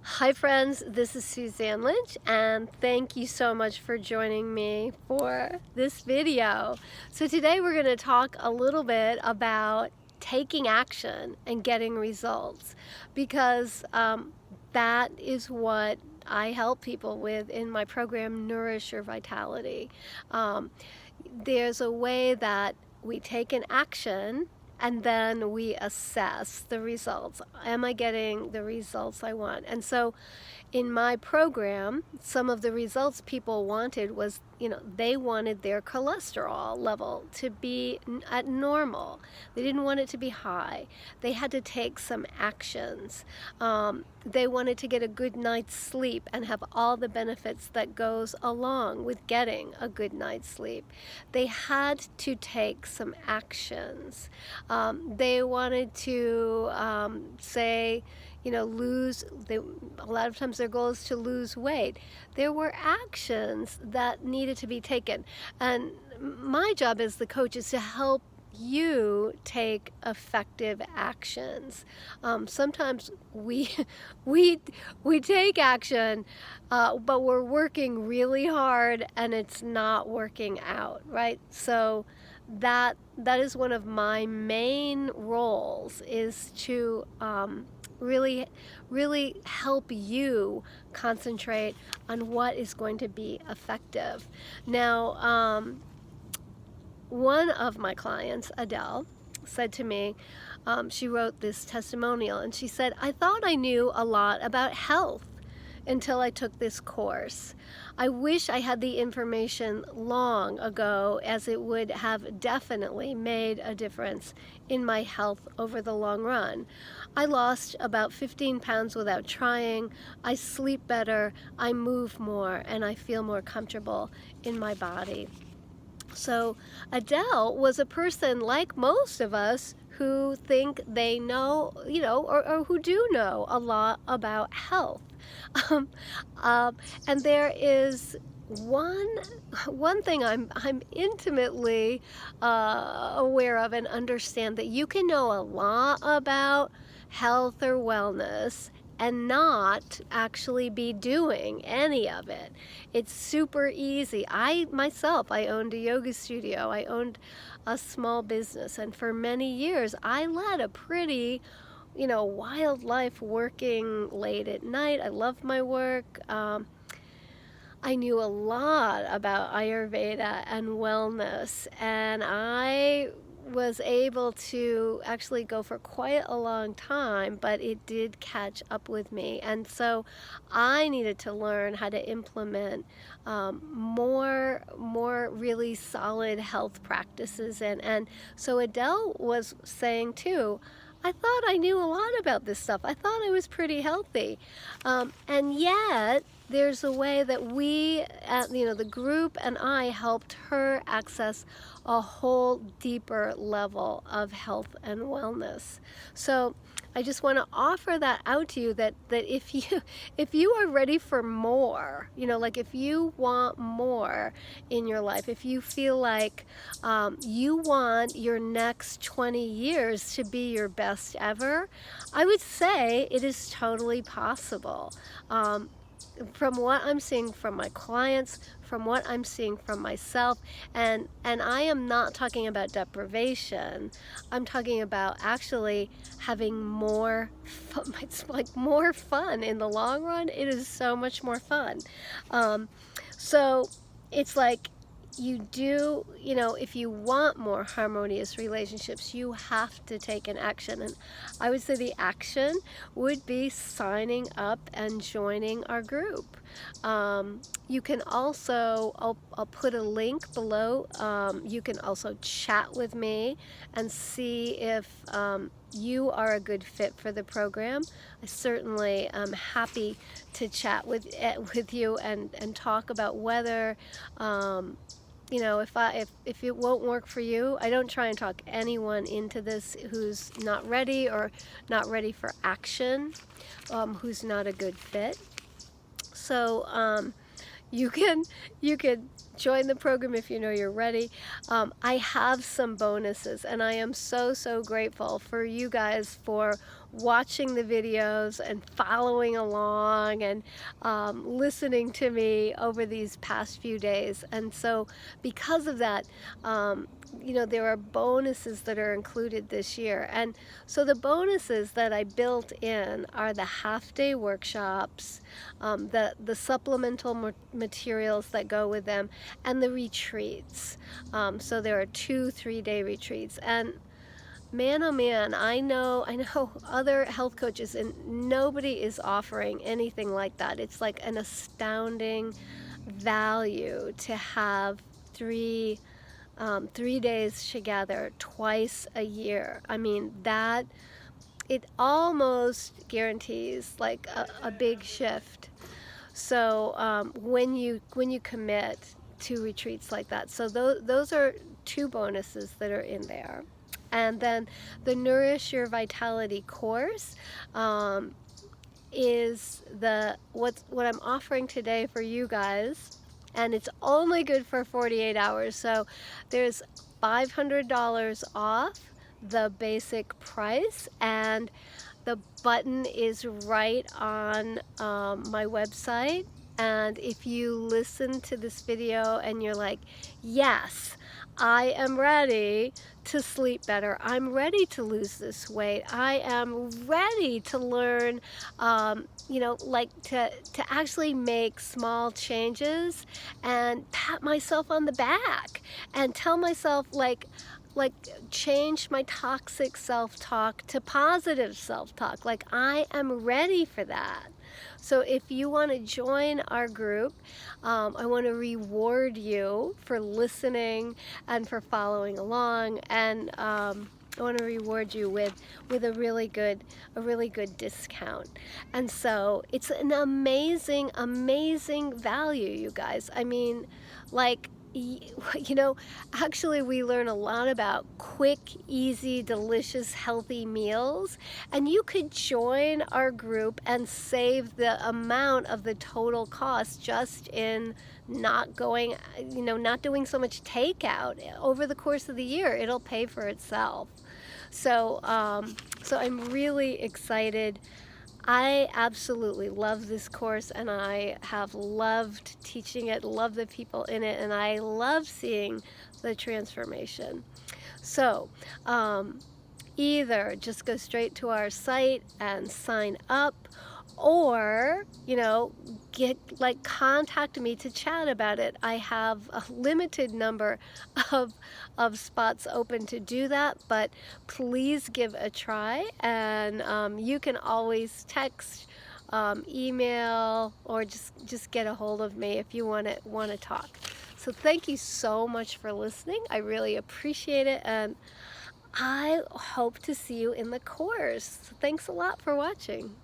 Hi friends, this is Suzanne Lynch and thank you so much for joining me for this video. So today we're going to talk a little bit about taking action and getting results because that is what I help people with in my program Nourish Your Vitality. There's a way that we take an action and then we assess the results. Am I getting the results I want? And so in my program, some of the results people wanted was, they wanted their cholesterol level to be at normal. They didn't want it to be high. They had to take some actions. They wanted to get a good night's sleep and have all the benefits that goes along with getting a good night's sleep. They had to take some actions. They wanted to say, a lot of times their goal is to lose weight. There were actions that needed to be taken. And my job as the coach is to help you take effective actions. Sometimes we take action, but we're working really hard and it's not working out, right? So that is one of my main roles, is to really help you concentrate on what is going to be effective. Now, one of my clients, Adele, said to me, she wrote this testimonial and she said, "I thought I knew a lot about health until I took this course. I wish I had the information long ago, as it would have definitely made a difference in my health over the long run. I lost about 15 pounds without trying. I sleep better, I move more, and I feel more comfortable in my body." So Adele was a person like most of us who think they know, or who do know a lot about health. Um, and there is one thing I'm intimately aware of and understand, that you can know a lot about health or wellness and not actually be doing any of it. It's super easy. I owned a yoga studio. I owned a small business, and for many years I led a pretty wild life, working late at night. I loved my work. I knew a lot about Ayurveda and wellness, and I was able to actually go for quite a long time, but it did catch up with me. And so I needed to learn how to implement more really solid health practices. And so Adele was saying too, I thought I knew a lot about this stuff. I thought I was pretty healthy. And yet, there's a way that we, the group and I, helped her access a whole deeper level of health and wellness. So I just want to offer that out to you, that if you are ready for more, like if you want more in your life, if you feel like you want your next 20 years to be your best ever, I would say it is totally possible. From what I'm seeing from my clients, from what I'm seeing from myself, and I am not talking about deprivation. I'm talking about actually having more fun. It's like more fun in the long run. It is so much more fun. So it's like, if you want more harmonious relationships, you have to take an action. And I would say the action would be signing up and joining our group. You can also, I'll put a link below. You can also chat with me and see if you are a good fit for the program. I certainly am happy to chat with you and talk about whether if it won't work for you. I don't try and talk anyone into this who's not ready or not ready for action, who's not a good fit. So you can join the program if you know you're ready. I have some bonuses, and I am so grateful for you guys for watching the videos and following along and listening to me over these past few days. And so because of that, there are bonuses that are included this year. And so the bonuses that I built in are the half-day workshops, the supplemental materials that go with them, and the retreats. So there are 2 3-day retreats. And man, oh man, I know other health coaches, and nobody is offering anything like that. It's like an astounding value to have 3 days together twice a year. I mean, that it almost guarantees like a big shift. So when you commit to retreats like that, so those are 2 bonuses that are in there. And then the Nourish Your Vitality course is what I'm offering today for you guys, and it's only good for 48 hours. So there's $500 off the basic price, and the button is right on my website. And if you listen to this video and you're like, yes, I am ready to sleep better, I'm ready to lose this weight, I am ready to learn, like to actually make small changes and pat myself on the back and tell myself like change my toxic self-talk to positive self-talk. Like, I am ready for that. So if you want to join our group, I want to reward you for listening and for following along, and I want to reward you with a really good discount. And so it's an amazing value, you guys. I mean, like, actually we learn a lot about quick, easy, delicious, healthy meals, and you could join our group and save the amount of the total cost just in not doing so much takeout over the course of the year. It'll pay for itself. So I'm really excited. I absolutely love this course, and I have loved teaching it, love the people in it, and I love seeing the transformation. So either just go straight to our site and sign up, or contact me to chat about it. I have a limited number of spots open to do that, but please give a try. And you can always text, email, or just get a hold of me if you want to talk. So thank you so much for listening. I really appreciate it, and I hope to see you in the course. Thanks a lot for watching.